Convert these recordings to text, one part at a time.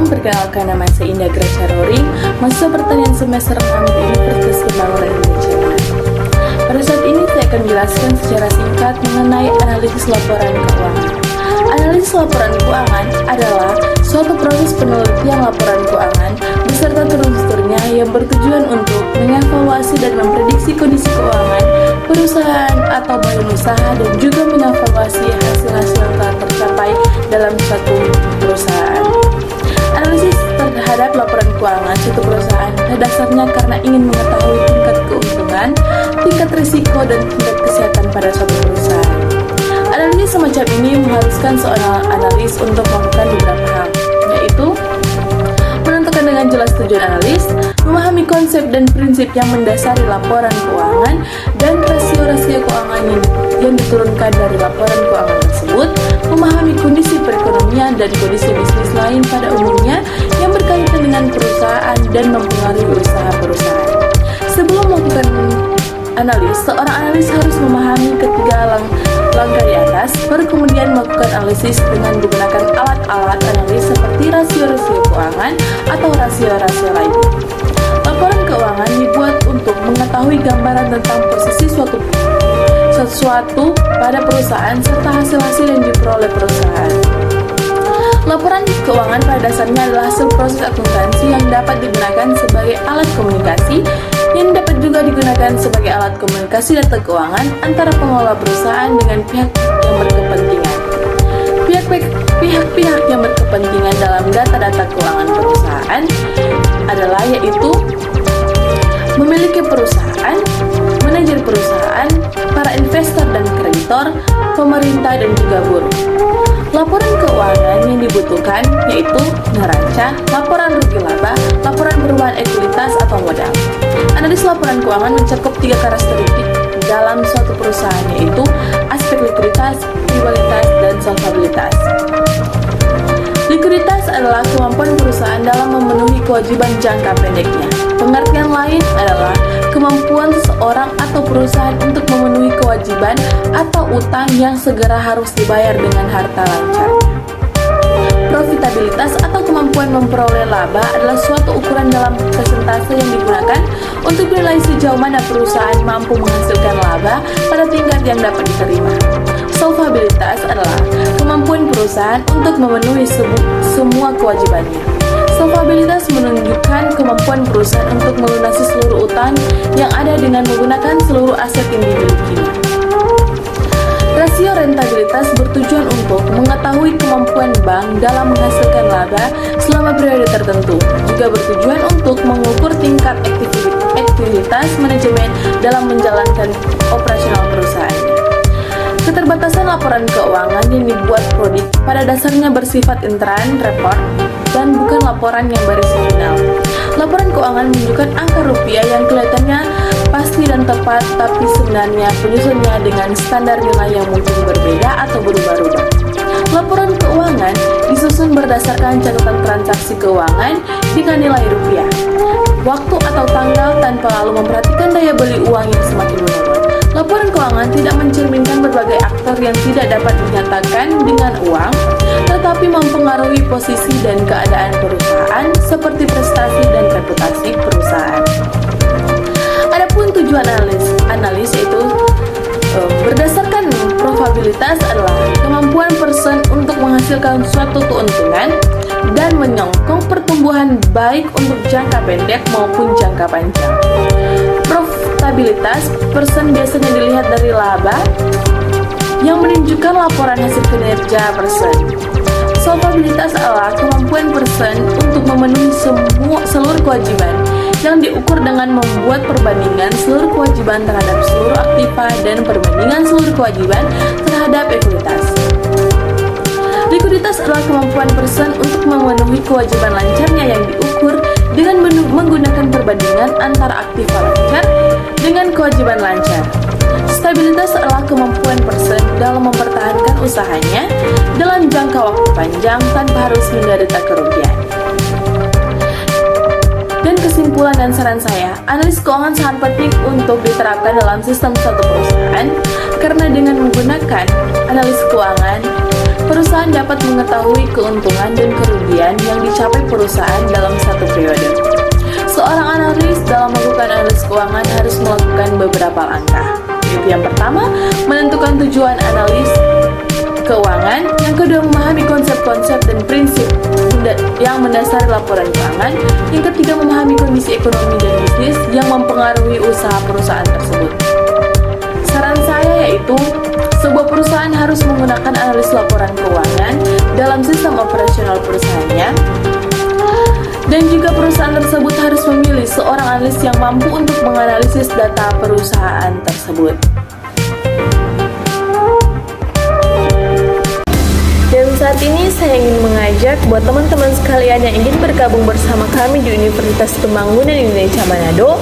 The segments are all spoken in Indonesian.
Perkenalkan, nama saya Indah Gracia Roring, mahasiswa pertanian semester 6 di Universitas Pembangunan Indonesia. Pada saat ini saya akan menjelaskan secara singkat mengenai analisis laporan keuangan. Analisis laporan keuangan adalah suatu proses penelitian laporan keuangan beserta strukturnya yang bertujuan untuk mengevaluasi dan memprediksi kondisi keuangan perusahaan atau badan usaha dan juga mengevaluasi hasil-hasil yang telah tercapai dalam suatu perusahaan. Analisis terhadap laporan keuangan suatu perusahaan pada dasarnya karena ingin mengetahui tingkat keuntungan, tingkat risiko, dan tingkat kesehatan pada suatu perusahaan. Analisis semacam ini mengharuskan seorang analis untuk melakukan beberapa hal, yaitu menentukan dengan jelas tujuan analis, memahami konsep dan prinsip yang mendasari laporan keuangan, dan rasio-rasio keuangan yang diturunkan dari laporan keuangan tersebut, memahami kondisi perekonomian dan kondisi bisnis lain pada umumnya yang berkaitan dengan perusahaan dan mempengaruhi usaha perusahaan. Sebelum melakukan analis, seorang analis harus memahami ketiga langkah di atas, baru kemudian melakukan analisis dengan menggunakan alat-alat analis seperti rasio-rasio keuangan atau rasio-rasio lain. Laporan keuangan dibuat untuk mengetahui gambaran tentang posisi sesuatu pada perusahaan serta hasil-hasil yang diperoleh perusahaan. Laporan keuangan pada dasarnya adalah hasil proses akuntansi yang dapat digunakan sebagai alat komunikasi, yang dapat juga digunakan sebagai alat komunikasi data keuangan antara pengelola perusahaan dengan pihak yang berkepentingan. Pihak-pihak yang berkepentingan dalam data-data keuangan perusahaan adalah yaitu memiliki perusahaan, manajer perusahaan, para investor dan kreditor, pemerintah, dan juga buruh. Laporan keuangan yang dibutuhkan yaitu neraca, laporan rugi laba, laporan perubahan ekuitas atau modal. Analis laporan keuangan mencakup 3 karakteristik dalam suatu perusahaan, yaitu aspek likuiditas, rentabilitas, dan solvabilitas. Likuiditas adalah kemampuan perusahaan dalam memenuhi kewajiban jangka pendeknya. Pengertian lain adalah kemampuan seseorang atau perusahaan untuk memenuhi kewajiban atau utang yang segera harus dibayar dengan harta lancar. Profitabilitas atau kemampuan memperoleh laba adalah suatu ukuran dalam persentase yang digunakan untuk menilai sejauh mana perusahaan mampu menghasilkan laba pada tingkat yang dapat diterima. Solvabilitas adalah kemampuan perusahaan untuk memenuhi semua kewajibannya. Solvabilitas menunjukkan kemampuan perusahaan untuk melunasi seluruh utang yang ada dengan menggunakan seluruh aset yang dimilikinya. Rasio rentabilitas bertujuan untuk mengetahui kemampuan bank dalam menghasilkan laba selama periode tertentu, juga bertujuan untuk mengukur tingkat aktivitas manajemen dalam menjalankan operasional perusahaannya. Keterbatasan laporan keuangan yang dibuat Prodi pada dasarnya bersifat interim report dan bukan laporan yang berisi final. Laporan keuangan menunjukkan angka rupiah yang kelihatannya pasti dan tepat, tapi sebenarnya penyusunnya dengan standar nilai yang mungkin berbeda atau berubah-ubah. Laporan keuangan disusun berdasarkan catatan transaksi keuangan dengan nilai rupiah, waktu atau tanggal tanpa lalu memperhatikan daya beli uang yang semakin menurun. Laporan keuangan tidak mencerminkan berbagai aktor yang tidak dapat dinyatakan dengan uang, tetapi mempengaruhi posisi dan keadaan perusahaan seperti prestasi dan reputasi perusahaan. Adapun tujuan analis itu berdasarkan probabilitas adalah kemampuan person untuk menghasilkan suatu keuntungan dan menyokong pertumbuhan baik untuk jangka pendek maupun jangka panjang. Profitabilitas person biasanya dilihat dari laba yang menunjukkan laporan hasil kinerja person. Solvabilitas adalah kemampuan person untuk memenuhi seluruh kewajiban yang diukur dengan membuat perbandingan seluruh kewajiban terhadap seluruh aktiva dan perbandingan seluruh kewajiban terhadap ekuitas. Likuiditas adalah kemampuan person untuk memenuhi kewajiban lancarnya yang diukur dengan menggunakan perbandingan antara aktiva lancar dengan kewajiban lancar. Stabilitas adalah kemampuan person dalam mempertahankan usahanya dalam jangka waktu panjang tanpa harus menderita kerugian. Dan kesimpulan dan saran saya, analis keuangan sangat penting untuk diterapkan dalam sistem suatu perusahaan karena dengan menggunakan analis keuangan perusahaan dapat mengetahui keuntungan dan kerugian yang dicapai perusahaan dalam satu periode. Seorang analis dalam melakukan analisis keuangan harus melakukan beberapa langkah. Yaitu yang pertama, menentukan tujuan analis keuangan. Yang kedua, memahami konsep-konsep dan prinsip yang mendasari laporan keuangan. Yang ketiga, memahami kondisi ekonomi dan bisnis yang mempengaruhi usaha perusahaan tersebut. Saran saya yaitu, sebuah perusahaan harus menggunakan analis laporan keuangan dalam sistem operasional perusahaannya, dan juga perusahaan tersebut harus memilih seorang analis yang mampu untuk menganalisis data perusahaan tersebut. Dan saat ini saya ingin mengajak buat teman-teman sekalian yang ingin bergabung bersama kami di Universitas Pembangunan Indonesia Manado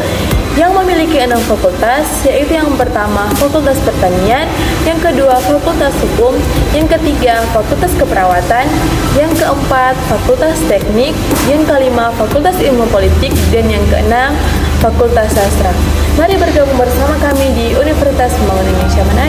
yang memiliki 6 fakultas, yaitu yang pertama Fakultas Pertanian, yang kedua Fakultas Hukum, yang ketiga Fakultas Keperawatan, yang keempat Fakultas Teknik, yang kelima Fakultas Ilmu Politik, dan yang keenam Fakultas Sastra. Mari bergabung bersama kami di Universitas Pembangunan Indonesia Manado.